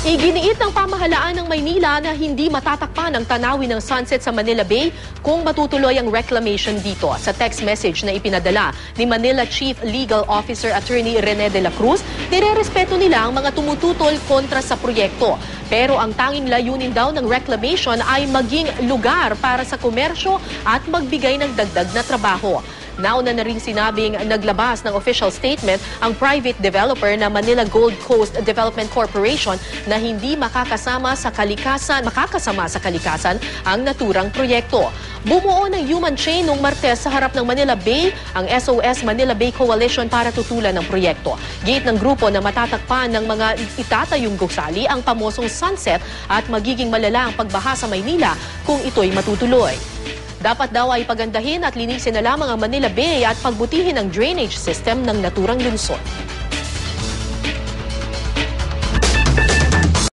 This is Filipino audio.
Iginiit ng pamahalaan ng Maynila na hindi matatakpan ang tanawin ng sunset sa Manila Bay kung matutuloy ang reclamation dito. Sa text message na ipinadala ni Manila Chief Legal Officer Attorney Rene de la Cruz, nirerespeto nila ang mga tumututol kontra sa proyekto. Pero ang tanging layunin daw ng reclamation ay maging lugar para sa komersyo at magbigay ng dagdag na trabaho. Nauna na rin sinabing naglabas ng official statement ang private developer na Manila Gold Coast Development Corporation na hindi makakasama sa kalikasan ang naturang proyekto. Bumuo ng human chain noong Martes sa harap ng Manila Bay ang SOS Manila Bay Coalition para tutulan ng proyekto. Gate ng grupo na matatakpan ng mga itatayong gusali ang pamosong sunset at magiging malala ang pagbaha sa Maynila kung ito'y matutuloy. Dapat daw ay pagandahin at linisin na lamang ang Manila Bay at pagbutihin ang drainage system ng naturang lungsod.